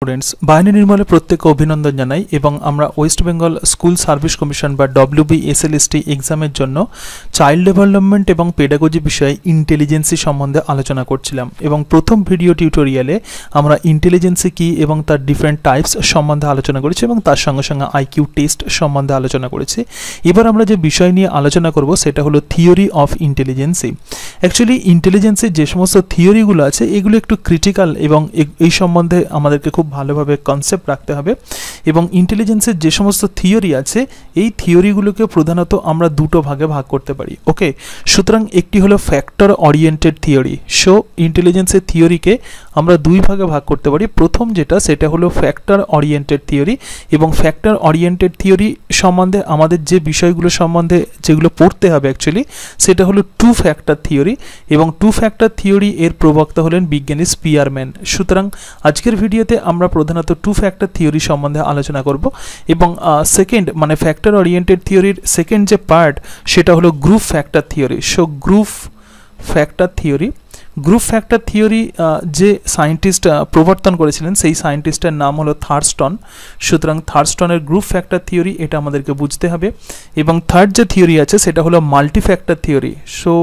Students, বাহিনী নির্মলে প্রত্যেককে অভিনন্দন জানাই এবং আমরা West Bengal school service commission বা WBSLST এক্সামের জন্য চাইল্ড ডেভেলপমেন্ট এবং পেডাগজি বিষয়ে ইন্টেলিজেন্সি সম্বন্ধে আলোচনা করছিলাম এবং প্রথম ভিডিও টিউটোরিয়ালে আমরা ইন্টেলিজেন্সি কী এবং তার ডিফারেন্ট টাইপস সম্বন্ধে আলোচনা করেছি এবং তার সঙ্গে সঙ্গে IQ টেস্ট সম্বন্ধে আলোচনা করেছি। এবার আমরা যে বিষয় নিয়ে আলোচনা করব সেটা হলো থিওরি অফ ইন্টেলিজেন্সি। অ্যাকচুয়ালি ইন্টেলিজেন্সের যে সমস্ত থিওরিগুলো আছে এগুলো একটু ক্রিটিক্যাল এবং এই সম্বন্ধে আমাদেরকে খুব ভালোভাবে কনসেপ্ট রাখতে হবে এবং ইন্টেলিজেন্সের যে সমস্ত থিওরি আছে এই থিওরিগুলোকে প্রধানত আমরা দুটো ভাগে ভাগ করতে পারি। ওকে, সুতরাং একটি হলো ফ্যাক্টর ওরিয়েন্টেড থিওরি। সো ইন্টেলিজেন্সের থিওরিকে আমরা দুই ভাগে ভাগ করতে পারি। প্রথম যেটা সেটা হলো ফ্যাক্টর ওরিয়েন্টেড থিওরি এবং ফ্যাক্টর ওরিয়েন্টেড থিওরি সম্বন্ধে আমাদের যে বিষয়গুলো সম্বন্ধে যেগুলো পড়তে হবে অ্যাকচুয়ালি সেটা হলো টু ফ্যাক্টর থিওরি এবং টু ফ্যাক্টর থিওরি এর প্রবক্তা হলেন বিজ্ঞানী স্পিয়ারম্যান। সুতরাং আজকের ভিডিওতে আমরা প্রধানত টু ফ্যাক্টর থিওরি সম্বন্ধে আলোচনা করব এবং সেকেন্ড মানে ফ্যাক্টর ওরিয়েন্টেড থিওরির সেকেন্ড যে পার্ট সেটা হলো group factor theory. So group factor theory যে সায়েন্টিস্ট প্রবর্তন করেছিলেন সেই সায়েন্টিস্টের নাম হলো থার্স্টন। সুতরাং থার্স্টনের গ্রুপ ফ্যাক্টর থিওরি এটা আমাদেরকে বুঝতে হবে এবং থার্ড যে থিওরি আছে সেটা হলো multifactor theory. So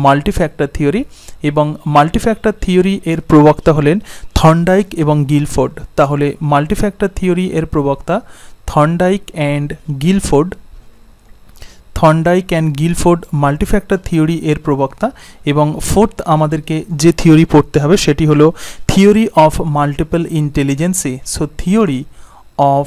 multifactor theory এবং মাল্টিফ্যাক্টর থিওরি এর প্রবক্তা হলেন থর্নডাইক এবং গিলফোর্ড। তাহলে মাল্টিফ্যাক্টর থিওরি এর প্রবক্তা Thorndike and Guilford multifactor theory এর প্রবক্তা। এবং ফোর্থ আমাদেরকে যে থিওরি পড়তে হবে সেটি হলো theory of multiple ইন্টেলিজেন্সি। So theory of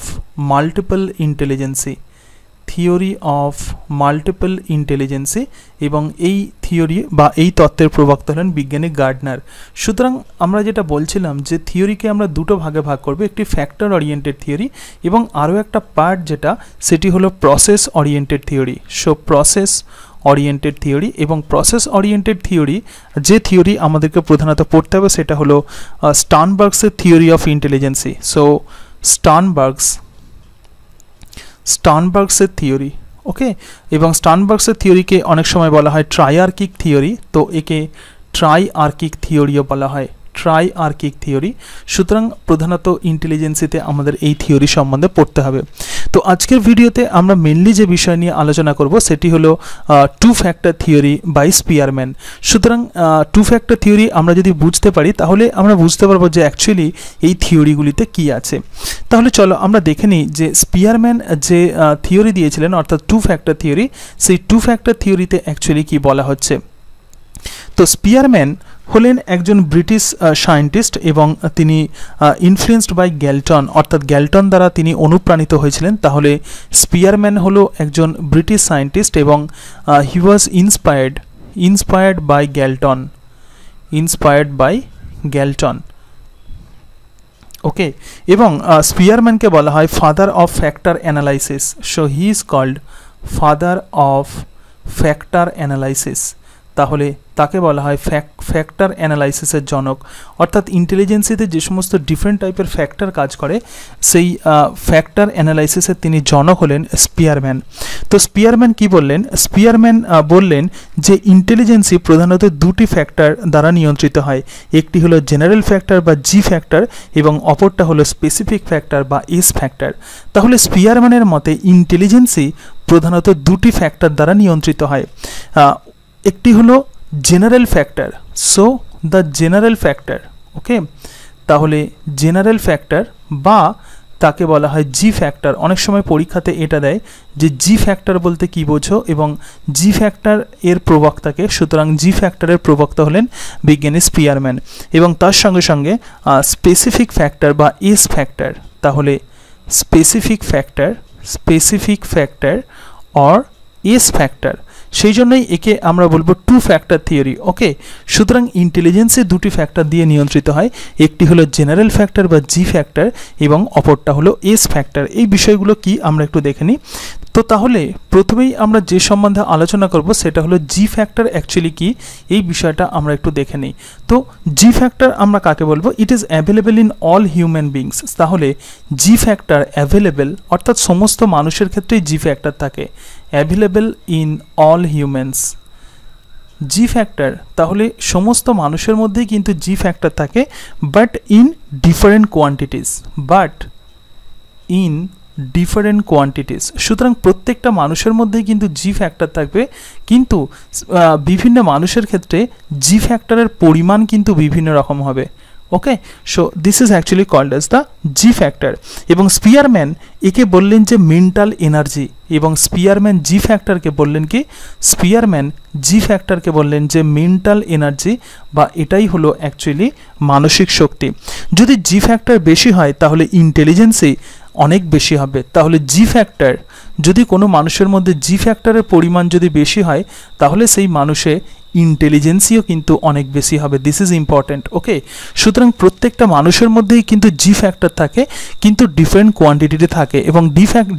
multiple ইন্টেলিজেন্সি এবং এই থিওরি বা এই তত্ত্বের প্রবক্তা হলেন বিজ্ঞানী গার্ডনার। সুতরাং আমরা যেটা বলছিলাম যে থিওরিকে আমরা দুটো ভাগে ভাগ করব, একটি ফ্যাক্টর ওরিয়েন্টেড থিওরি এবং আরও একটা পার্ট যেটা সেটি হলো process oriented theory. So process oriented theory এবং প্রসেস ওরিয়েন্টেড থিওরি যে থিওরি আমাদেরকে প্রধানত পড়তে হবে সেটা হলো স্টার্নবার্গসের থিওরি অফ ইন্টেলিজেন্সি। সো স্টার্নবার্গসের থিওরি। ওকে, এবং স্টার্নবার্গসের থিওরিকে অনেক সময় বলা হয় ট্রাইআর্কিক থিওরি, তো একে ট্রাইআর্কিক থিওরিও বলা হয়, ট্রাইআর্কিক থিওরি। সুতরাং প্রধানত ইন্টেলিজেন্সিতে আমাদের এই থিওরি সম্বন্ধে পড়তে হবে। তো আজকের ভিডিওতে আমরা মেনলি যে বিষয় নিয়ে আলোচনা করব সেটি হলো two factor theory by Spearman. সুতরাং টু ফ্যাক্টর থিওরি আমরা যদি বুঝতে পারি তাহলে আমরা বুঝতে পারবো যে অ্যাকচুয়ালি এই থিওরিগুলিতে কি আছে। তাহলে চলো আমরা দেখে নিই যে স্পিয়ারম্যান যে থিওরি দিয়েছিলেন অর্থাৎ টু ফ্যাক্টর থিওরি, সেই টু ফ্যাক্টর থিওরিতে অ্যাকচুয়ালি কি বলা হচ্ছে। তো স্পিয়ারম্যান হলেন একজন ব্রিটিশ সায়েন্টিস্ট এবং তিনি ইনফ্লুয়েন্সড বাই গ্যালটন অর্থাৎ গ্যালটন দ্বারা তিনি অনুপ্রাণিত হয়েছিলেন। তাহলে স্পিয়ারম্যান হলো একজন ব্রিটিশ সায়েন্টিস্ট এবং he was inspired by Galton. Okay, এবং স্পিয়ারম্যানকে বলা হয় father of factor analysis. So he is called father of factor analysis. তাহলে তাকে বলা হয় ফ্যাক্টর অ্যানালাইসিসের জনক, অর্থাৎ ইন্টেলিজেন্সিতে যে সমস্ত ডিফারেন্ট টাইপের ফ্যাক্টর কাজ করে সেই ফ্যাক্টর অ্যানালাইসিসের তিনি জনক হলেন স্পিয়ারম্যান। তো স্পিয়ারম্যান কি বললেন? স্পিয়ারম্যান বললেন যে ইন্টেলিজেন্সি প্রধানত দুটি ফ্যাক্টর দ্বারা নিয়ন্ত্রিত হয়, একটি হলো জেনারেল ফ্যাক্টর বা জি ফ্যাক্টর এবং অপরটা হলো স্পেসিফিক ফ্যাক্টর বা এস ফ্যাক্টর। তাহলে স্পিয়ারম্যানের মতে ইন্টেলিজেন্সি প্রধানত দুটি ফ্যাক্টর দ্বারা নিয়ন্ত্রিত হয়, একটি হলো general factor. So the general factor, okay, তাহলে জেনারেল ফ্যাক্টর বা তাকে বলা হয় জি ফ্যাক্টর। অনেক সময় পরীক্ষাতে এটা দেয় যে জি ফ্যাক্টর বলতে কি বোঝো এবং জি ফ্যাক্টর এর প্রবক্তাকে। সুতরাং জি ফ্যাক্টরের প্রবক্তা হলেন বিজ্ঞানী স্পিয়ারম্যান এবং তার সঙ্গে সঙ্গে স্পেসিফিক ফ্যাক্টর বা এস ফ্যাক্টর। তাহলে specific factor or S factor, সেই জন্যই একে আমরা বলবো টু ফ্যাক্টর থিওরি। ওকে, সুতরাং ইন্টেলিজেন্সের দুটি ফ্যাক্টর দিয়ে নিয়ন্ত্রিত হয়, একটি হলো জেনারেল ফ্যাক্টর বা জি ফ্যাক্টর এবং অপরটা হলো এস ফ্যাক্টর। এই বিষয়গুলো কি আমরা একটু দেখে নিই। তো তাহলে প্রথমেই আমরা যে সম্বন্ধে আলোচনা করব সেটা হলো জি ফ্যাক্টর অ্যাকচুয়ালি কি, এই বিষয়টা আমরা একটু দেখে নিই। তো জি ফ্যাক্টর আমরা কাকে বলবো? It is available in all human beings. তাহলে জি ফ্যাক্টর অ্যাভেলেবেল অর্থাৎ সমস্ত মানুষের ক্ষেত্রেই জি ফ্যাক্টর থাকে, available in all humans. G factor, তাহলে সমস্ত মানুষের মধ্যেই কিন্তু জি ফ্যাক্টর থাকে, but in different quantities, but in different quantities. সুতরাং প্রত্যেকটা মানুষের মধ্যেই কিন্তু জি ফ্যাক্টর থাকবে, কিন্তু বিভিন্ন মানুষের ক্ষেত্রে জি ফ্যাক্টরের পরিমাণ কিন্তু বিভিন্ন রকম হবে। Okay, so this is actually called as the G factor. এবং স্পিয়ারম্যান একে বললেন যে মেন্টাল এনার্জি, এবং স্পিয়ারম্যান জি ফ্যাক্টরকে বললেন কি, স্পিয়ারম্যান জি ফ্যাক্টরকে বললেন যে মেন্টাল এনার্জি, বা এটাই হলো অ্যাকচুয়ালি মানসিক শক্তি। যদি জি ফ্যাক্টর বেশি হয় তাহলে ইন্টেলিজেন্সই অনেক বেশি হবে। তাহলে জি ফ্যাক্টর, যদি কোনো মানুষের মধ্যে জি ফ্যাক্টরের পরিমাণ যদি বেশি হয় তাহলে সেই মানুষে ইন্টেলিজেন্সিও কিন্তু অনেক বেশি হবে। This is important. ওকে, সুতরাং প্রত্যেকটা মানুষের মধ্যেই কিন্তু জি ফ্যাক্টর থাকে, কিন্তু ডিফারেন্ট কোয়ান্টিটিতে থাকে, এবং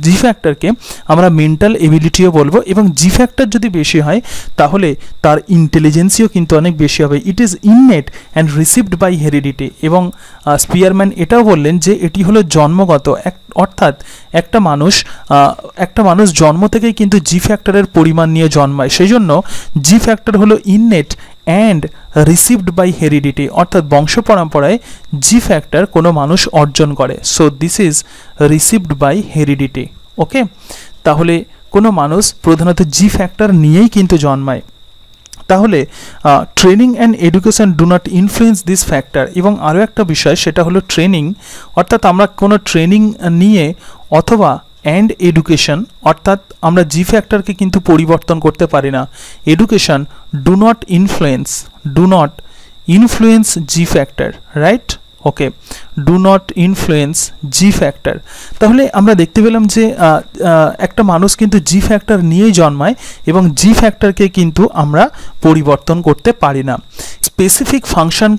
জি ফ্যাক্টরকে আমরা মেন্টাল এবিলিটিও বলবো। এবং জি ফ্যাক্টর যদি বেশি হয় তাহলে তার ইন্টেলিজেন্সিও কিন্তু অনেক বেশি হবে। It is innate and received by heredity. এবং স্পিয়ারম্যান এটাও বললেন যে এটি হলো জন্মগত, অর্থাৎ একটা মানুষ জন্ম থেকেই কিন্তু জি ফ্যাক্টরের পরিমাণ নিয়ে জন্মায়, সেই জন্য জি ফ্যাক্টর হলো innate and received by heredity, অর্থাৎ বংশ পরম্পরায় জি ফ্যাক্টর কোনো মানুষ অর্জন করে। So this is received by heredity. Okay, তাহলে কোনো মানুষ প্রধানত জি ফ্যাক্টর নিয়েই কিন্তু জন্মায়। তাহলে training and education do not influence this factor. এবং আরও একটা বিষয়, সেটা হলো ট্রেনিং, অর্থাৎ আমরা কোনো ট্রেনিং নিয়ে অথবা অ্যান্ড এডুকেশন, অর্থাৎ আমরা জি ফ্যাক্টরকে কিন্তু পরিবর্তন করতে পারি না। Education do not influence G factor, right? Okay, do not influence G factor. তাহলে আমরা দেখতে পেলাম যে একটা মানুষ কিন্তু জি ফ্যাক্টর নিয়েই জন্মায়, এবং জি ফ্যাক্টরকে কিন্তু আমরা পরিবর্তন করতে পারি না। স্পেসিফিক ফাংশন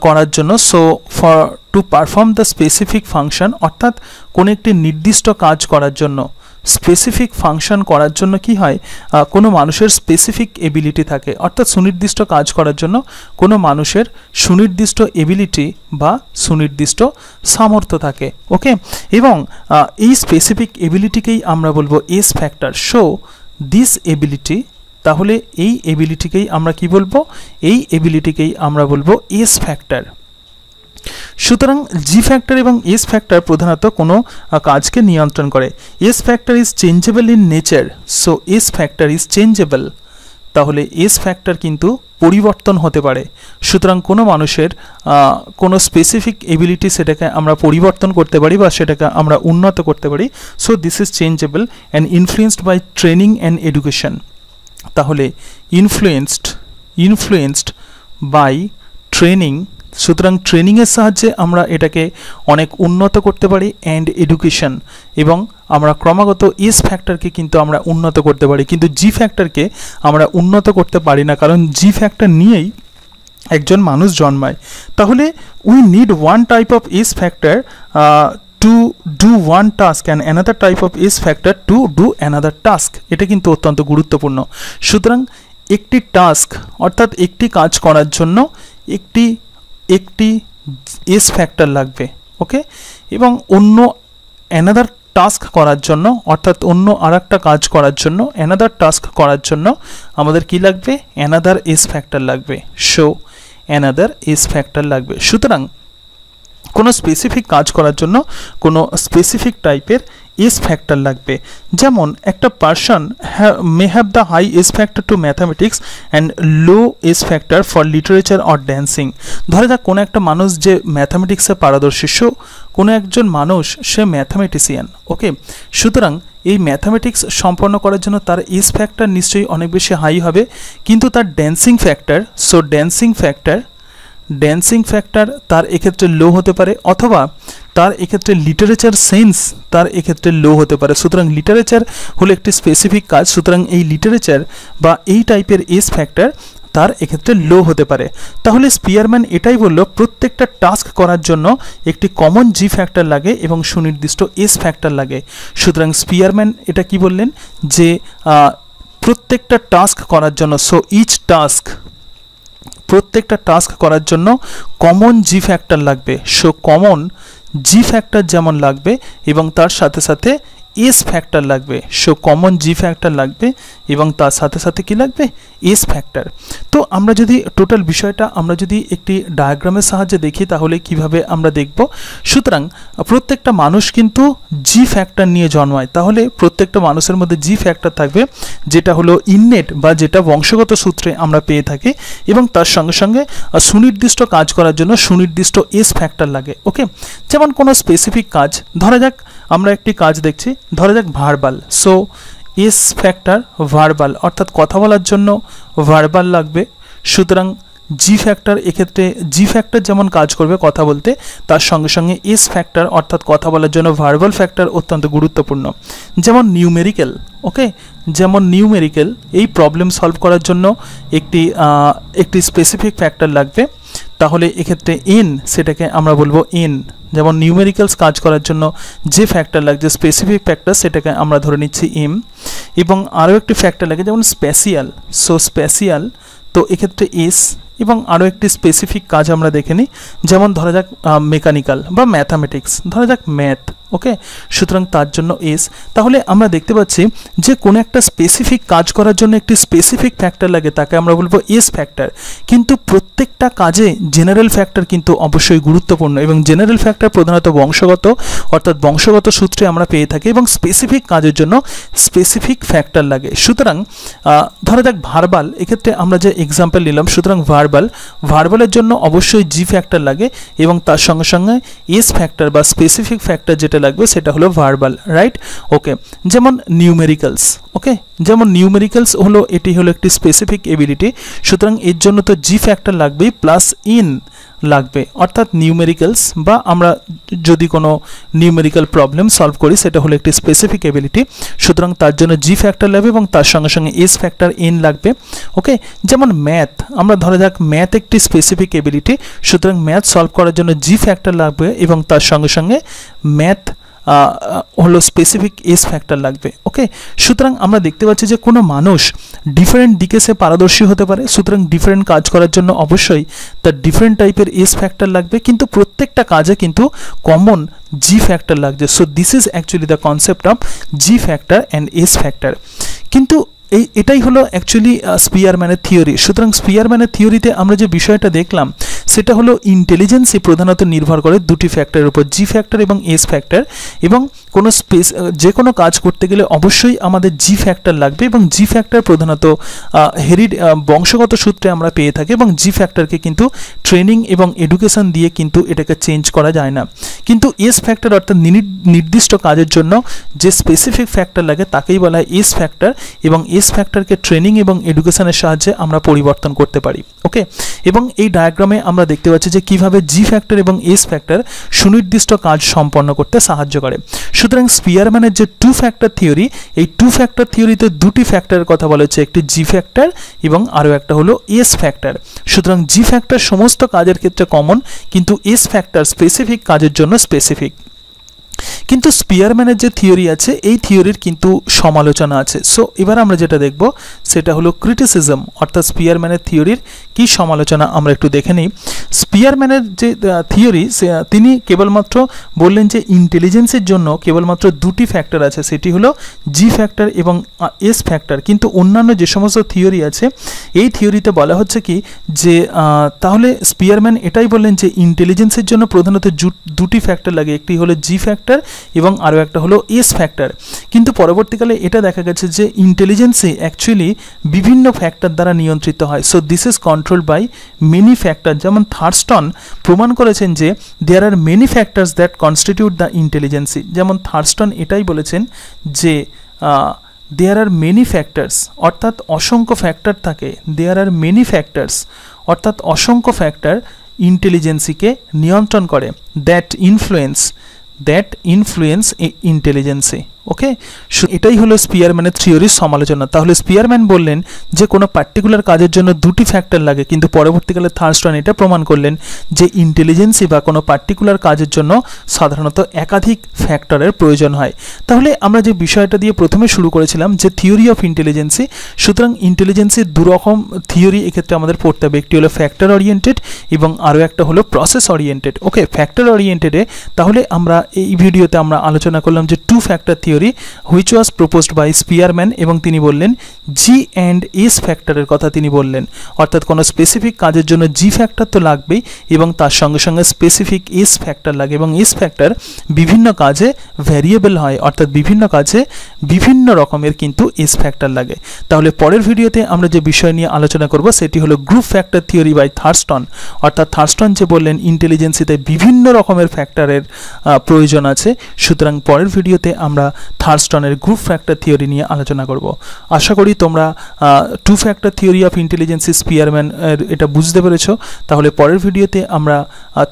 করার জন্য, so for to perform the specific function, অর্থাৎ কোনো একটি নির্দিষ্ট কাজ করার জন্য, স্পেসিফিক ফাংশন করার জন্য কি হয়, কোনো মানুষের স্পেসিফিক এবিলিটি থাকে, অর্থাৎ সুনির্দিষ্ট কাজ করার জন্য কোনো মানুষের সুনির্দিষ্ট এবিলিটি বা সুনির্দিষ্ট সামর্থ্য থাকে। ওকে, এবং এই স্পেসিফিক এবিলিটিকেই আমরা বলবো S factor. So this ability, তাহলে এই এবিলিটিকেই আমরা কি বলবো, এই এবিলিটিকেই আমরা বলবো এস ফ্যাক্টর। সুতরাং জি ফ্যাক্টর এবং এস ফ্যাক্টর প্রধানত কোনো কাজকে নিয়ন্ত্রণ করে। S factor is changeable in nature, so S factor is changeable. তাহলে এস ফ্যাক্টর কিন্তু পরিবর্তন হতে পারে। সুতরাং কোনো মানুষের কোনো স্পেসিফিক এবিলিটি, সেটাকে আমরা পরিবর্তন করতে পারি বা সেটাকে আমরা উন্নত করতে পারি। So this is changeable and influenced by training and education. তাহলে ইনফ্লুয়েন্সড বাই ট্রেনিং, সুতরাং ট্রেনিংয়ের সাহায্যে আমরা এটাকে অনেক উন্নত করতে পারি, অ্যান্ড এডুকেশন, এবং আমরা ক্রমাগত এস ফ্যাক্টরকে কিন্তু আমরা উন্নত করতে পারি, কিন্তু জি ফ্যাক্টরকে আমরা উন্নত করতে পারি না, কারণ জি ফ্যাক্টর নিয়েই একজন মানুষ জন্মায়। তাহলে we need one type of S factor to do one task and another type of S factor to do another task. এটা কিন্তু অত্যন্ত গুরুত্বপূর্ণ। সুতরাং একটি টাস্ক, অর্থাৎ একটি কাজ করার জন্য একটি এস ফ্যাক্টর লাগবে। ওকে, এবং অন্য অ্যানাদার টাস্ক করার জন্য, অর্থাৎ অন্য আরেকটা কাজ করার জন্য, অ্যানাদার টাস্ক করার জন্য আমাদের কি লাগবে, অ্যানাদার এস ফ্যাক্টর লাগবে। সো অ্যানাদার এস ফ্যাক্টর লাগবে। সুতরাং কোনো স্পেসিফিক কাজ করার জন্য কোনো স্পেসিফিক টাইপের এস ফ্যাক্টর লাগবে। যেমন একটা person may have the high S factor to mathematics and low S factor for literature or dancing. ধরে যাক কোনো একটা মানুষ যে ম্যাথামেটিক্সে পারদর্শী, কোনো একজন মানুষ সে ম্যাথামেটিশিয়ান। ওকে, সুতরাং এই ম্যাথামেটিক্স সম্পন্ন করার জন্য তার এস ফ্যাক্টর নিশ্চয়ই অনেক বেশি হাই হবে, কিন্তু তার dancing factor, so dancing factor তার এক্ষেত্রে লো হতে পারে, অথবা তার এক্ষেত্রে লিটারেচার সেন্স তার এক্ষেত্রে লো হতে পারে। সুতরাং লিটারেচার হলো একটি স্পেসিফিক কাজ, সুতরাং এই লিটারেচার বা এই টাইপের এস ফ্যাক্টর তার এক্ষেত্রে লো হতে পারে। তাহলে স্পিয়ারম্যান এটাই বলল, প্রত্যেকটা টাস্ক করার জন্য একটি কমন জি ফ্যাক্টর লাগে এবং সুনির্দিষ্ট এস ফ্যাক্টর লাগে। সুতরাং স্পিয়ারম্যান এটা কি বললেন, যে প্রত্যেকটা টাস্ক করার জন্য, সো ইচ টাস্ক, প্রত্যেকটা টাস্ক করার জন্য কমন জি ফ্যাক্টর লাগবে। সো কমন জি ফ্যাক্টর যেমন লাগবে এবং তার সাথে সাথে এস ফ্যাক্টর লাগবে, সো কমন জি ফ্যাক্টর লাগবে এবং তার সাথে সাথে কি লাগবে, এস ফ্যাক্টর। তো আমরা যদি টোটাল বিষয়টা আমরা যদি একটি ডায়াগ্রামের সাহায্যে দেখি তাহলে কিভাবে আমরা দেখব। সুতরাং প্রত্যেকটা মানুষ কিন্তু জি ফ্যাক্টর নিয়ে জন্মায়, তাহলে প্রত্যেকটা মানুষের মধ্যে জি ফ্যাক্টর থাকবে যেটা হলো ইননেট বা যেটা বংশগত সূত্রে আমরা পেয়ে থাকি, এবং তার সঙ্গে সঙ্গে সুনির্দিষ্ট কাজ করার জন্য সুনির্দিষ্ট এস ফ্যাক্টর লাগে। ওকে, যেমন কোনো স্পেসিফিক কাজ, ধরা যাক আমরা একটি কাজ দেখছি, ধরা যাক verbal, so S factor verbal, অর্থাৎ কথা বলার জন্য ভার্বাল লাগবে। সুতরাং জি ফ্যাক্টর, এক্ষেত্রে জি ফ্যাক্টর যেমন কাজ করবে কথা বলতে, তার সঙ্গে সঙ্গে এস ফ্যাক্টর অর্থাৎ কথা বলার জন্য ভার্বাল ফ্যাক্টর অত্যন্ত গুরুত্বপূর্ণ। যেমন নিউমেরিক্যাল, ওকে, যেমন নিউমেরিক্যাল এই প্রবলেম সলভ করার জন্য একটি স্পেসিফিক ফ্যাক্টর লাগবে, তাহলে এক্ষেত্রে এন, সেটাকে আমরা বলবো এন। যেমন নিউমেরিক্যালস কাজ করার জন্য যে ফ্যাক্টর লাগছে স্পেসিফিক ফ্যাক্টর, সেটাকে আমরা ধরে নিচ্ছি এম। এবং আরও একটি ফ্যাক্টর লাগে যেমন স্পেশিয়াল, সো স্পেশিয়াল, তো এক্ষেত্রে এস। এবং আরও একটি স্পেসিফিক কাজ আমরা দেখে নিই, যেমন ধরা যাক মেকানিক্যাল বা ম্যাথামেটিক্স, ধরা যাক ম্যাথ, ওকে, সুতরাং তার জন্য এস। তাহলে আমরা দেখতে পাচ্ছি যে কোনো একটা স্পেসিফিক কাজ করার জন্য একটি স্পেসিফিক ফ্যাক্টর লাগে, তাকে আমরা বলবো এস ফ্যাক্টর। কিন্তু প্রত্যেকটা কাজে জেনারেল ফ্যাক্টর কিন্তু অবশ্যই গুরুত্বপূর্ণ, এবং জেনারেল ফ্যাক্টর প্রধানত বংশগত, অর্থাৎ বংশগত সূত্রে আমরা পেয়ে থাকি, এবং স্পেসিফিক কাজের জন্য স্পেসিফিক ফ্যাক্টর লাগে। সুতরাং ধরা যাক ভার্বাল, এক্ষেত্রে আমরা যে এক্সাম্পল নিলাম, সুতরাং ভার্বালের জন্য অবশ্যই জি ফ্যাক্টর লাগে, এবং তার সঙ্গে সঙ্গে এস ফ্যাক্টর বা স্পেসিফিক ফ্যাক্টর যেটা লাগবে সেটা হলো ভার্বাল, রাইট? ওকে, যেমন নিউমেরিক্যালস, ওকে, যেমন নিউমেরিক্যালস হলো, এটি হলো একটি স্পেসিফিক এবিলিটি, সুতরাং এর জন্য তো জি ফ্যাক্টর লাগবেই প্লাস ইন লাগবে, অর্থাৎ নিউমেরিক্যালস বা আমরা যদি কোনো নিউমেরিক্যাল প্রবলেম সলভ করি সেটা হলো একটি স্পেসিফিক এবিলিটি, সুতরাং তার জন্য জি ফ্যাক্টর লাগবে এবং তার সঙ্গে সঙ্গে এস ফ্যাক্টর এন লাগবে। ওকে, যেমন ম্যাথ, আমরা ধরা যাক ম্যাথ একটি স্পেসিফিক এবিলিটি, সুতরাং ম্যাথ সলভ করার জন্য জি ফ্যাক্টর লাগবে এবং তার সঙ্গে সঙ্গে ম্যাথ হলো স্পেসিফিক এস ফ্যাক্টর লাগবে। ওকে, সুতরাং আমরা দেখতে পাচ্ছি যে কোনো মানুষ ডিফারেন্ট দিকে সে পারদর্শী হতে পারে, সুতরাং ডিফারেন্ট কাজ করার জন্য অবশ্যই তার ডিফারেন্ট টাইপের এস ফ্যাক্টর লাগবে, কিন্তু প্রত্যেকটা কাজে কিন্তু কমন জি ফ্যাক্টর লাগছে। So this is actually the concept of G factor and S factor. কিন্তু এটাই হলো অ্যাকচুয়ালি স্পিয়ারম্যানের থিওরি। সুতরাং স্পিয়ারম্যানের থিওরিতে আমরা যে বিষয়টা দেখলাম সেটা হলো ইন্টেলিজেন্সই প্রধানত নির্ভর করে দুটি ফ্যাক্টরের উপর, জি ফ্যাক্টর এবং এস ফ্যাক্টর, এবং কোনো যে কোনো কাজ করতে গেলে অবশ্যই আমাদের জি ফ্যাক্টর লাগবে, এবং জি ফ্যাক্টর প্রধানত বংশগত সূত্রে আমরা পেয়ে থাকি, এবং জি ফ্যাক্টরকে কিন্তু ট্রেনিং এবং এডুকেশন দিয়ে কিন্তু এটাকে চেঞ্জ করা যায় না। কিন্তু এস ফ্যাক্টর অর্থাৎ নির্দিষ্ট কাজের জন্য যে স্পেসিফিক ফ্যাক্টর লাগে তাকেই বলা হয় এস ফ্যাক্টর, এবং এস ফ্যাক্টরকে ট্রেনিং এবং এডুকেশনের সাহায্যে আমরা পরিবর্তন করতে পারি। ওকে, এবং এই ডায়াগ্রামে আমরা দেখতে পাচ্ছি যে কিভাবে জি ফ্যাক্টর এবং এস ফ্যাক্টর সুনির্দিষ্ট কাজ সম্পন্ন করতে সাহায্য করে। সুতরাং স্পিয়ারম্যানের যে টু ফ্যাক্টর থিওরি, এই টু ফ্যাক্টর থিওরিতে দুটি ফ্যাক্টরের কথা বলা হচ্ছে, একটি জি ফ্যাক্টর এবং আরও একটা হলো এস ফ্যাক্টর। সুতরাং জি ফ্যাক্টর সমস্ত কাজের ক্ষেত্রে কমন, কিন্তু এস ফ্যাক্টর স্পেসিফিক কাজের জন্য স্পেসিফিক। কিন্তু স্পিয়ারম্যানের যে থিওরি আছে এই থিওরির কিন্তু সমালোচনা আছে। সো এবার আমরা যেটা দেখব সেটা হলো ক্রিটিসিজম, অর্থাৎ স্পিয়ারম্যানের থিওরির কি সমালোচনা আমরা একটু দেখে নিই। স্পিয়ারম্যানের যে থিওরি, তিনি কেবলমাত্র বললেন যে ইন্টেলিজেন্সের জন্য কেবলমাত্র দুটি ফ্যাক্টর আছে, সেটি হলো জি ফ্যাক্টর এবং এস ফ্যাক্টর। কিন্তু অন্যান্য যে সমস্ত থিওরি আছে এই থিওরিতে বলা হচ্ছে কি যে তাহলে স্পিয়ারম্যান এটাই বললেন যে ইন্টেলিজেন্সের জন্য প্রধানত দুটি ফ্যাক্টর লাগে, একটি হলো জি ফ্যাক্টর এবং আরও একটা হলো এস ফ্যাক্টর। কিন্তু পরবর্তীকালে এটা দেখা গেছে যে ইন্টেলিজেন্সই অ্যাকচুয়ালি বিভিন্ন ফ্যাক্টর দ্বারা নিয়ন্ত্রিত হয়। So this is controlled by many factor. যেমন থার্স্টন প্রমাণ করেছেন যে there are many factors that constitute the intelligence. যেমন থার্স্টন এটাই বলেছেন যে দেয়ার আর মেনি ফ্যাক্টরস, অর্থাৎ অসংখ্য ফ্যাক্টর থাকে, দেয়ার আর মেনি ফ্যাক্টরস অর্থাৎ অসংখ্য ফ্যাক্টর ইন্টেলিজেন্সিকে নিয়ন্ত্রণ করে, দ্যাট ইনফ্লুয়েন্স ইন্টেলিজেন্সি। ওকে, এটাই হলো স্পিয়ারম্যানের থিওরির সমালোচনা। তাহলে স্পিয়ারম্যান বললেন যে কোনো পার্টিকুলার কাজের জন্য দুটি ফ্যাক্টর লাগে, কিন্তু পরবর্তীকালে থার্স্টন এটা প্রমাণ করলেন যে ইন্টেলিজেন্সি বা কোনো পার্টিকুলার কাজের জন্য সাধারণত একাধিক ফ্যাক্টরের প্রয়োজন হয়। তাহলে আমরা যে বিষয়টা দিয়ে প্রথমে শুরু করেছিলাম যে থিওরি অফ ইন্টেলিজেন্সি, সুতরাং ইন্টেলিজেন্সির দুরকম থিওরি এক্ষেত্রে আমাদের পড়তে হবে, একটি হলো ফ্যাক্টর ওরিয়েন্টেড এবং আরও একটা হলো প্রসেস ওরিয়েন্টেড। ওকে, ফ্যাক্টর ওরিয়েন্টেডে তাহলে আমরা এই ভিডিওতে আমরা আলোচনা করলাম যে two factor theory theory which was proposed by Spearman, এবং তিনি বললেন জি অ্যান্ড এস ফ্যাক্টরের কথা তিনি বললেন, অর্থাৎ কোনো স্পেসিফিক কাজের জন্য জি ফ্যাক্টর তো লাগবেই এবং তার সঙ্গে সঙ্গে স্পেসিফিক এস ফ্যাক্টর লাগে, এবং এস ফ্যাক্টর বিভিন্ন কাজে ভ্যারিয়েবল হয়, অর্থাৎ বিভিন্ন কাজে বিভিন্ন রকমের কিন্তু এস ফ্যাক্টর লাগে। তাহলে পরের ভিডিওতে আমরা যে বিষয় নিয়ে আলোচনা করব সেটি হলো group factor theory by Thurstone, অর্থাৎ থার্স্টন যে বললেন ইন্টেলিজেন্সিতে বিভিন্ন রকমের ফ্যাক্টরের প্রয়োজন আছে। সুতরাং পরের ভিডিওতে আমরা থার্স্টনের গ্রুপ ফ্যাক্টর থিওরি নিয়ে আলোচনা করব। আশা করি তোমরা two factor theory of intelligence Spearman এটা বুঝতে পেরেছো। তাহলে পরের ভিডিওতে আমরা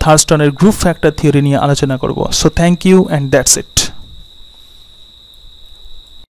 থার্স্টনের গ্রুপ ফ্যাক্টর থিওরি নিয়ে আলোচনা করব। So thank you and that's it.